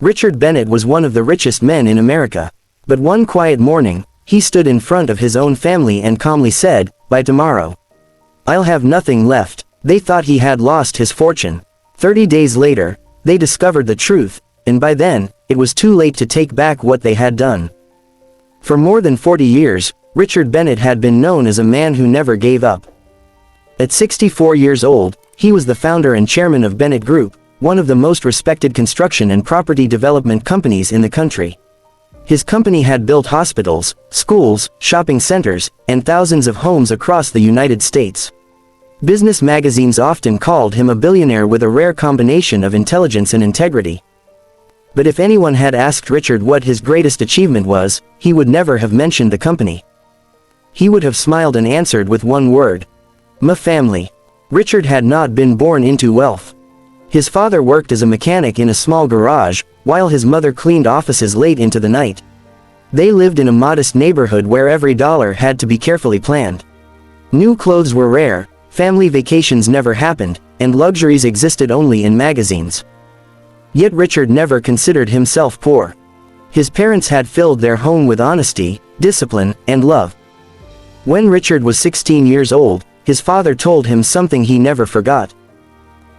Richard Bennett was one of the richest men in America. But one quiet morning, he stood in front of his own family and calmly said, "By tomorrow, I'll have nothing left." They thought he had lost his fortune. 30 days later, they discovered the truth, and by then, it was too late to take back what they had done. For more than 40 years, Richard Bennett had been known as a man who never gave up. At 64 years old, he was the founder and chairman of Bennett Group, one of the most respected construction and property development companies in the country. His company had built hospitals, schools, shopping centers, and thousands of homes across the United States. Business magazines often called him a billionaire with a rare combination of intelligence and integrity. But if anyone had asked Richard what his greatest achievement was, he would never have mentioned the company. He would have smiled and answered with one word: "My family." Richard had not been born into wealth. His father worked as a mechanic in a small garage, while his mother cleaned offices late into the night. They lived in a modest neighborhood where every dollar had to be carefully planned. New clothes were rare, family vacations never happened, and luxuries existed only in magazines. Yet Richard never considered himself poor. His parents had filled their home with honesty, discipline, and love. When Richard was 16 years old, his father told him something he never forgot.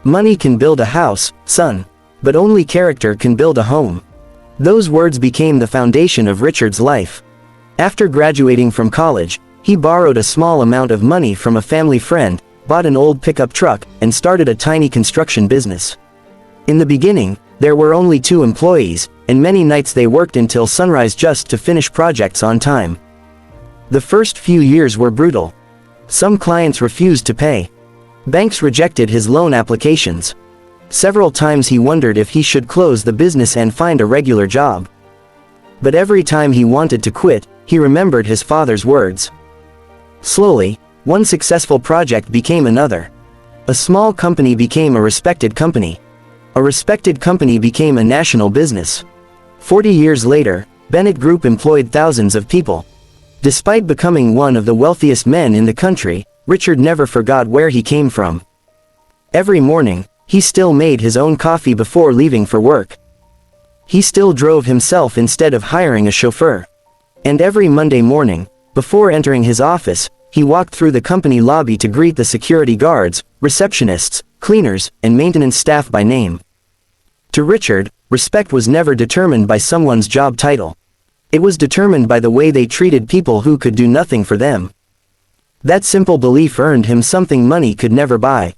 "Money can build a house, son, but only character can build a home." Those words became the foundation of Richard's life. After graduating from college, he borrowed a small amount of money from a family friend, bought an old pickup truck, and started a tiny construction business. In the beginning, there were only 2 employees, and many nights they worked until sunrise just to finish projects on time. The first few years were brutal. Some clients refused to pay. Banks rejected his loan applications. Several times he wondered if he should close the business and find a regular job. But every time he wanted to quit, he remembered his father's words. Slowly, one successful project became another. A small company became a respected company. A respected company became a national business. 40 years later, Bennett Group employed thousands of people. Despite becoming one of the wealthiest men in the country, Richard never forgot where he came from. Every morning, he still made his own coffee before leaving for work. He still drove himself instead of hiring a chauffeur. And every Monday morning, before entering his office, he walked through the company lobby to greet the security guards, receptionists, cleaners, and maintenance staff by name. To Richard, respect was never determined by someone's job title. It was determined by the way they treated people who could do nothing for them. That simple belief earned him something money could never buy: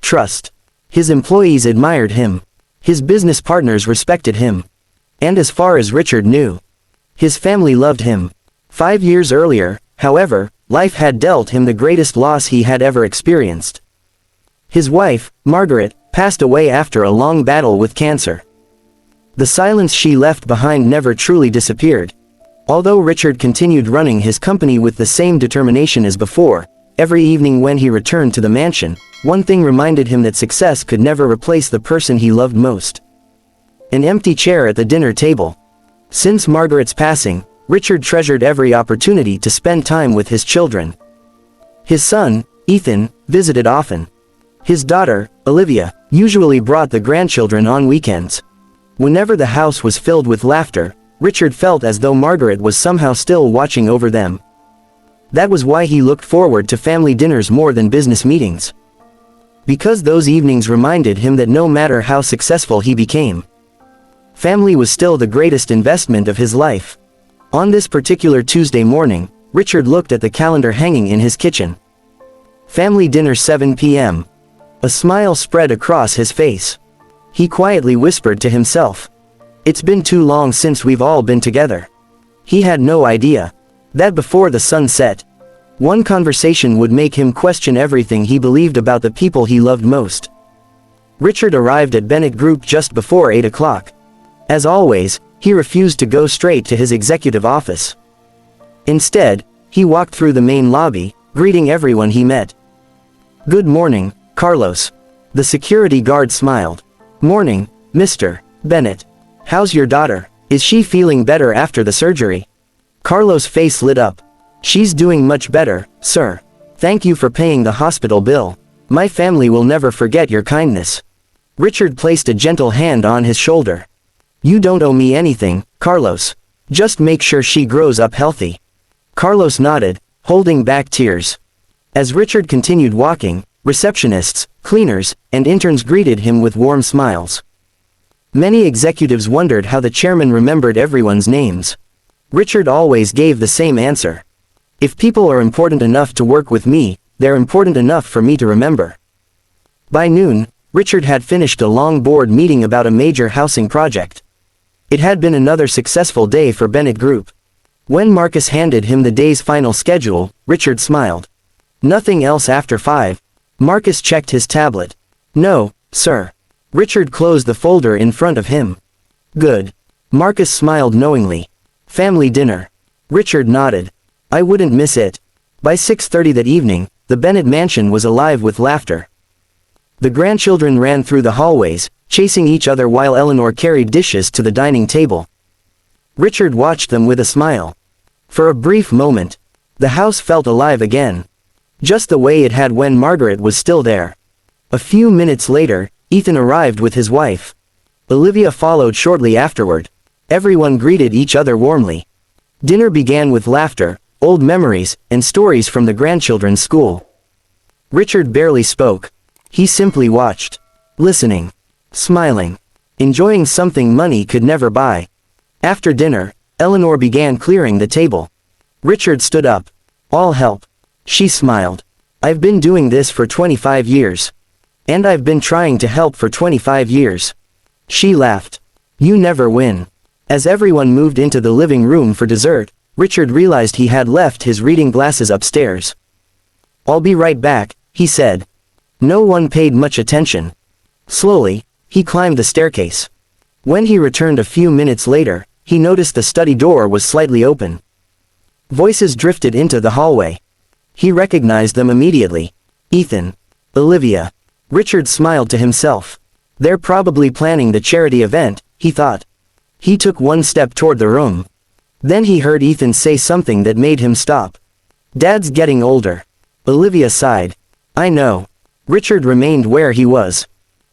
trust. His employees admired him. His business partners respected him. And as far as Richard knew, his family loved him. 5 years earlier, however, life had dealt him the greatest loss he had ever experienced. His wife, Margaret, passed away after a long battle with cancer. The silence she left behind never truly disappeared. Although Richard continued running his company with the same determination as before, every evening when he returned to the mansion, one thing reminded him that success could never replace the person he loved most: an empty chair at the dinner table. Since Margaret's passing, Richard treasured every opportunity to spend time with his children. His son, Ethan, visited often. His daughter, Olivia, usually brought the grandchildren on weekends. Whenever the house was filled with laughter, Richard felt as though Margaret was somehow still watching over them. That was why he looked forward to family dinners more than business meetings. Because those evenings reminded him that no matter how successful he became, family was still the greatest investment of his life. On this particular Tuesday morning, Richard looked at the calendar hanging in his kitchen. Family dinner 7 p.m. A smile spread across his face. He quietly whispered to himself, "It's been too long since we've all been together." He had no idea that before the sun set, one conversation would make him question everything he believed about the people he loved most. Richard arrived at Bennett Group just before 8 o'clock. As always, he refused to go straight to his executive office. Instead, he walked through the main lobby, greeting everyone he met. "Good morning, Carlos." The security guard smiled. "Morning, Mr. Bennett. How's your daughter? Is she feeling better after the surgery?" Carlos' face lit up. "She's doing much better, sir. Thank you for paying the hospital bill. My family will never forget your kindness." Richard placed a gentle hand on his shoulder. You don't owe me anything, Carlos. Just make sure she grows up healthy. Carlos nodded, holding back tears. As Richard continued walking, receptionists, cleaners, and interns greeted him with warm smiles. Many executives wondered how the chairman remembered everyone's names. Richard always gave the same answer. If people are important enough to work with me, they're important enough for me to remember. By noon, Richard had finished a long board meeting about a major housing project. It had been another successful day for Bennett Group. When Marcus handed him the day's final schedule, Richard smiled. Nothing else after 5. Marcus checked his tablet. No, sir. Richard closed the folder in front of him. Good. Marcus smiled knowingly. Family dinner. Richard nodded. I wouldn't miss it. By 6:30 that evening, the Bennett mansion was alive with laughter. The grandchildren ran through the hallways, chasing each other while Eleanor carried dishes to the dining table. Richard watched them with a smile. For a brief moment, the house felt alive again. Just the way it had when Margaret was still there. A few minutes later, Ethan arrived with his wife. Olivia followed shortly afterward. Everyone greeted each other warmly. Dinner began with laughter, old memories, and stories from the grandchildren's school. Richard barely spoke. He simply watched. Listening. Smiling. Enjoying something money could never buy. After dinner, Eleanor began clearing the table. Richard stood up. I'll help. She smiled. I've been doing this for 25 years. And I've been trying to help for 25 years. She laughed. You never win. As everyone moved into the living room for dessert, Richard realized he had left his reading glasses upstairs. I'll be right back, he said. No one paid much attention. Slowly, he climbed the staircase. When he returned a few minutes later, he noticed the study door was slightly open. Voices drifted into the hallway. He recognized them immediately. Ethan. Olivia. Richard smiled to himself. They're probably planning the charity event, he thought. He took one step toward the room. Then he heard Ethan say something that made him stop. Dad's getting older. Olivia sighed. I know. Richard remained where he was.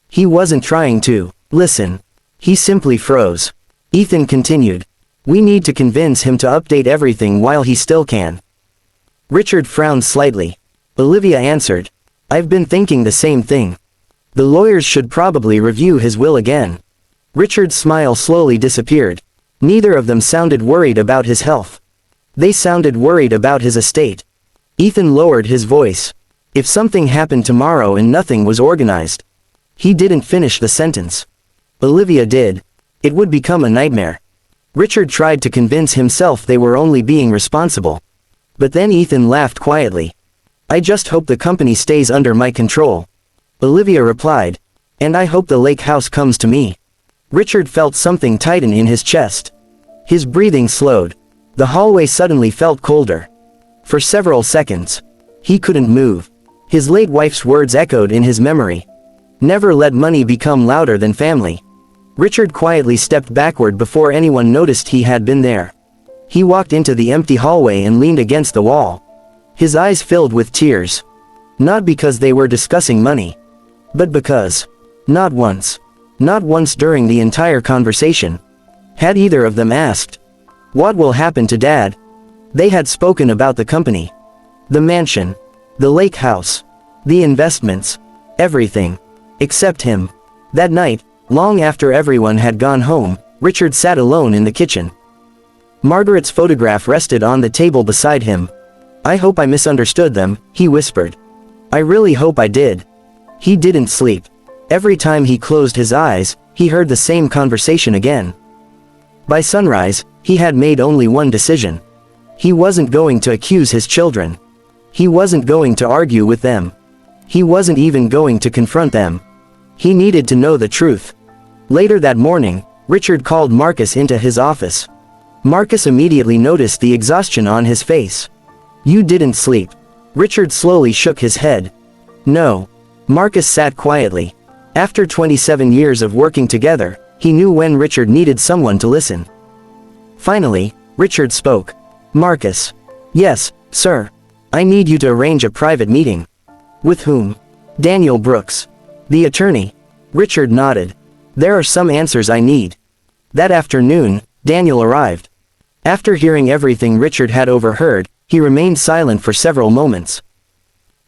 He wasn't trying to listen. He simply froze. Ethan continued. We need to convince him to update everything while he still can. Richard frowned slightly. Olivia answered. I've been thinking the same thing. The lawyers should probably review his will again. Richard's smile slowly disappeared. Neither of them sounded worried about his health. They sounded worried about his estate. Ethan lowered his voice. If something happened tomorrow and nothing was organized. He didn't finish the sentence. Olivia did. It would become a nightmare. Richard tried to convince himself they were only being responsible. But then Ethan laughed quietly. I just hope the company stays under my control. Olivia replied. And I hope the lake house comes to me. Richard felt something tighten in his chest. His breathing slowed. The hallway suddenly felt colder. For several seconds, he couldn't move. His late wife's words echoed in his memory. Never let money become louder than family. Richard quietly stepped backward before anyone noticed he had been there. He walked into the empty hallway and leaned against the wall. His eyes filled with tears. Not because they were discussing money. But because. Not once. Not once during the entire conversation. Had either of them asked. What will happen to Dad? They had spoken about the company. The mansion. The lake house. The investments. Everything. Except him. That night, long after everyone had gone home, Richard sat alone in the kitchen. Margaret's photograph rested on the table beside him. I hope I misunderstood them, he whispered. I really hope I did. He didn't sleep. Every time he closed his eyes, he heard the same conversation again. By sunrise, he had made only one decision. He wasn't going to accuse his children. He wasn't going to argue with them. He wasn't even going to confront them. He needed to know the truth. Later that morning, Richard called Marcus into his office. Marcus immediately noticed the exhaustion on his face. You didn't sleep. Richard slowly shook his head. No. Marcus sat quietly. After 27 years of working together, he knew when Richard needed someone to listen. Finally, Richard spoke. Marcus. Yes, sir. I need you to arrange a private meeting. With whom? Daniel Brooks. The attorney. Richard nodded. There are some answers I need. That afternoon, Daniel arrived. After hearing everything Richard had overheard, he remained silent for several moments.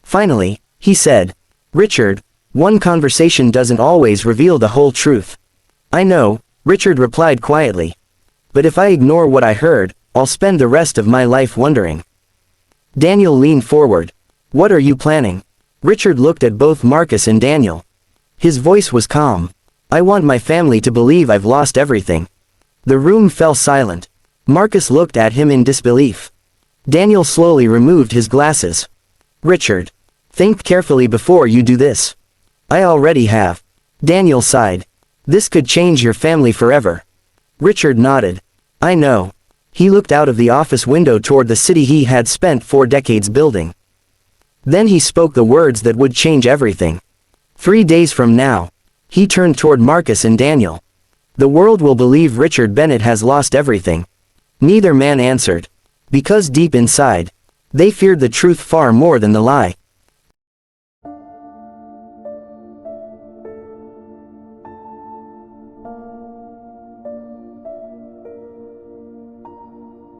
Finally, he said, "Richard, one conversation doesn't always reveal the whole truth." "I know," Richard replied quietly. "But if I ignore what I heard, I'll spend the rest of my life wondering." Daniel leaned forward. "What are you planning?" Richard looked at both Marcus and Daniel. His voice was calm. "I want my family to believe I've lost everything." The room fell silent. Marcus looked at him in disbelief. Daniel slowly removed his glasses. "Richard, think carefully before you do this." "I already have." Daniel sighed. "This could change your family forever." Richard nodded. "I know." He looked out of the office window toward the city he had spent 4 decades building. Then he spoke the words that would change everything. 3 days from now. He turned toward Marcus and Daniel. "The world will believe Richard Bennett has lost everything." Neither man answered. Because deep inside, they feared the truth far more than the lie.